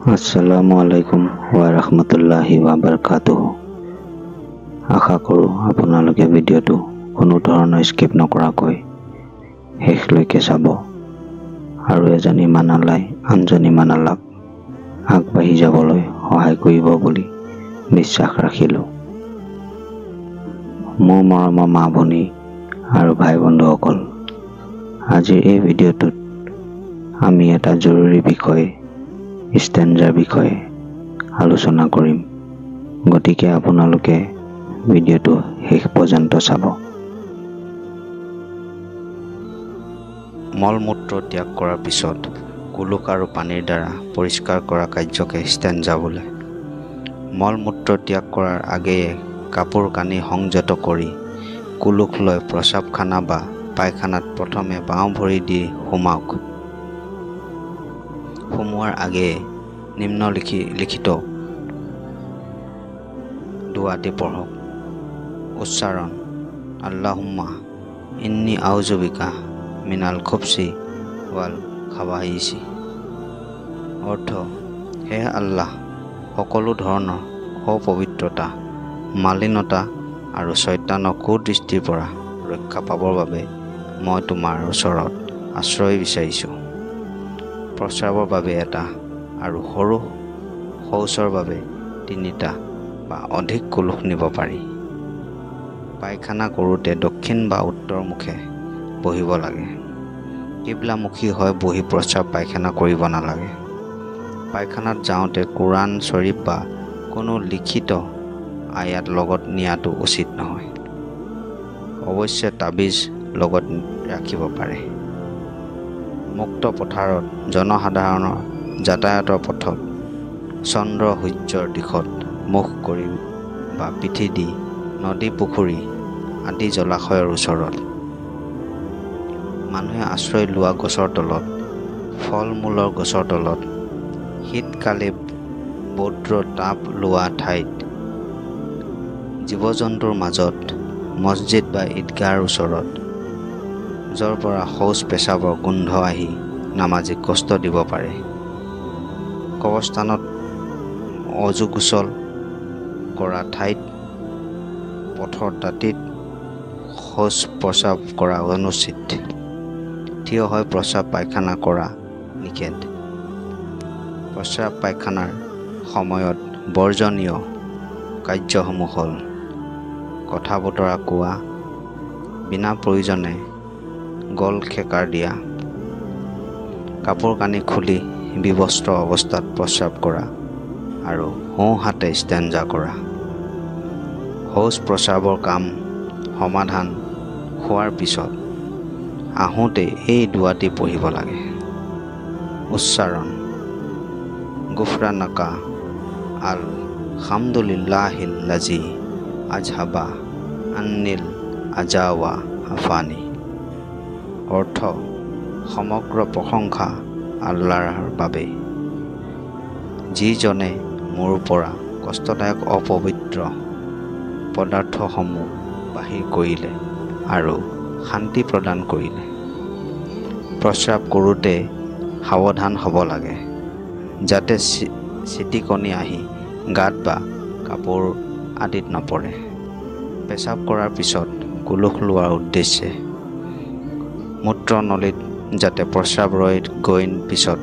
Assalamualaikum warahmatullahi wabarakatuh। আশা কৰোঁ আপোনালোকে ভিডিঅ'টো কোনো ধৰণৰ স্কিপ নকৰাকৈ শেষলৈকে চাব আৰু এজনী মানালাই আনজনী মানালাক আগবাঢ়ি যাবলৈ সহায় কৰিব বুলি বিশ্বাস ৰাখিলোঁ। মোৰ মৰমৰ মা ভনী আৰু ভাই বন্ধুসকল, আজিৰ এই ভিডিঅ'টোত আমি এটা জৰুৰী বিষয় ষ্টেঞ্জাৰ বিষয়ে আলোচনা কৰিম। গতিকে আপোনালোকে ভিডিঅ'টো শেষ পৰ্যন্ত চাব। মলমূত্ৰ ত্যাগ কৰাৰ পিছত কুলুক আৰু পানীৰ দ্বাৰা পৰিষ্কাৰ কৰা কাৰ্যকে ষ্টেঞ্জা বোলে। মলমূত্ৰ ত্যাগ কৰাৰ আগেয়ে কাপোৰ কানি সংযত কৰি কুলুক লৈ প্ৰস্ৰাৱখানা বা পায়খানাত প্ৰথমে বাওঁ ভৰি দি সোমাওক। সোমোৱাৰ আগেয়ে নিম্নলিখিত দুআটি পঢ়ক। উচ্চাৰণ: আল্লাহুম্মা ইন্নী আউযু বিকা মিনাল খুবছি ৱাল খাবাইছি। অৰ্থ: হে আল্লাহ, সকলো ধৰণৰ অপবিত্ৰতা, মালিনতা আৰু শয়তানৰ কুদৃষ্টিৰ পৰা ৰক্ষা পাবৰ বাবে মই তোমাৰ ওচৰত আশ্ৰয় বিচাৰিছোঁ। প্ৰস্ৰাৱৰ বাবে এটা আৰু সৰু শৌচৰ বাবে 3টা বা অধিক কুলুক নিব পাৰি। পায়খানা কৰোঁতে দক্ষিণ বা উত্তৰ মুখে বহিব লাগে। কিবলামুখী হৈ বহি প্ৰস্ৰাৱ পায়খানা কৰিব নালাগে। পায়খানাত যাওঁতে কোৰাণ শ্বৰীফ বা কোনো লিখিত আয়াত লগত নিয়াটো উচিত নহয়। অৱশ্যে তাবিজ লগত ৰাখিব পাৰে। মুক্ত পথাৰত, জনসাধাৰণৰ যাতায়াতৰ পথত, চন্দ্ৰ সূৰ্যৰ দিশত মুখ কৰি বা পিঠি দি, নদী পুখুৰী আদি জলাশয়ৰ ওচৰত, মানুহে আশ্ৰয় লোৱা গছৰ তলত, ফল মূলৰ গছৰ তলত, শীতকালি বৌদ্ৰ তাপ লোৱা ঠাইত, জীৱ জন্তুৰ মাজত, মছজিদ বা ঈদগাহৰ ওচৰত, য'ৰ পৰা শৌচ পেচাবৰ গোন্ধ আহি নামাজীক কষ্ট দিব পাৰে, কবৰস্থানত, অজু গোচল কৰা ঠাইত, পথৰ দাঁতিত শৌচ প্ৰস্ৰাৱ কৰা অনুচিত। থিয় হৈ প্ৰস্ৰাৱ পায়খানা কৰা নিষেধ। প্ৰস্ৰাৱ পায়খানাৰ সময়ত বৰ্জনীয় কাৰ্যসমূহ হ'ল: কথা বতৰা কোৱা, বিনা প্ৰয়োজনে গল খেকাৰ দিয়া, কাপোৰ কানি খুলি বিবস্ত্ৰ অৱস্থাত প্ৰস্ৰাৱ কৰা আৰু সোঁহাতে ষ্টেঞ্জা কৰা। শৌচ প্ৰস্ৰাৱৰ কাম সমাধান হোৱাৰ পিছত আহোঁতে এই দুআটি পঢ়িব লাগে। উচ্চাৰণ: গুফৰানাকা আল হামদুলিল্লাহিল্লাজি আজহাবা আন্নিল আজাৱা আফানি। অৰ্থ: সমগ্ৰ প্ৰশংসা আল্লাহৰ বাবে, যিজনে মোৰ পৰা কষ্টদায়ক অপবিত্ৰ পদাৰ্থসমূহ বাহিৰ কৰিলে আৰু শান্তি প্ৰদান কৰিলে। প্ৰস্ৰাৱ কৰোঁতে সাৱধান হ'ব লাগে, যাতে ছিটিকনি আহি গাত বা কাপোৰ আদিত নপৰে। পেচাব কৰাৰ পিছত কুলুক লোৱাৰ উদ্দেশ্যে মূত্ৰনলীত যাতে প্ৰস্ৰাৱ ৰৈ গৈ পিছত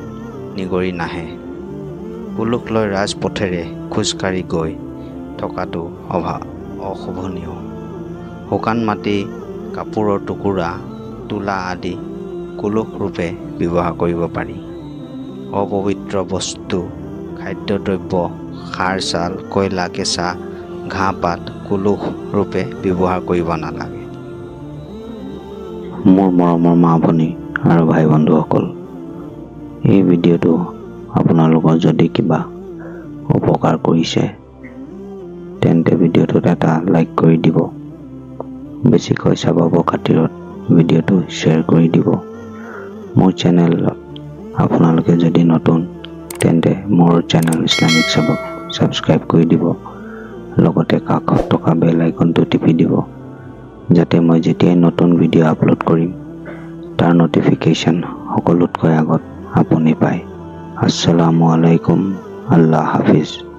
নিগৰি নাহে। কুলুক লৈ ৰাজপথেৰে খোজকাঢ়ি গৈ থকাটো অশোভনীয়। শুকান মাটি, কাপোৰৰ টুকুৰা, তুলা আদি কুলুক ৰূপে ব্যৱহাৰ কৰিব পাৰি। অপবিত্ৰ বস্তু, খাদ্যদ্ৰব্য, সাৰ ছাল, কয়লা, কেঁচা ঘাঁহ পাত কুলুক ৰূপে ব্যৱহাৰ কৰিব নালাগে। মোৰ মৰমৰ মা ভনী আৰু ভাই বন্ধুসকল, এই ভিডিঅ'টো আপোনালোকৰ যদি কিবা উপকাৰ কৰিছে তেন্তে ভিডিঅ'টোত এটা লাইক কৰি দিব। বেছিকৈ চাবৰ খাতিৰত ভিডিঅ'টো শ্বেয়াৰ কৰি দিব। মোৰ চেনেলত আপোনালোকে যদি নতুন তেন্তে মোৰ চেনেল ইছলামিক চাবক ছাবস্ক্ৰাইব কৰি দিব। লগতে কাষত থকা বেল আইকনটো টিপি দিব, যাতে মই যেতিয়াই নতুন ভিডিঅ' আপলোড কৰিম তাৰ নটিফিকেশ্যন সকলোতকৈ আগত আপুনি পায়। আসসালামু আলাইকুম আল্লাহ হাফিজ।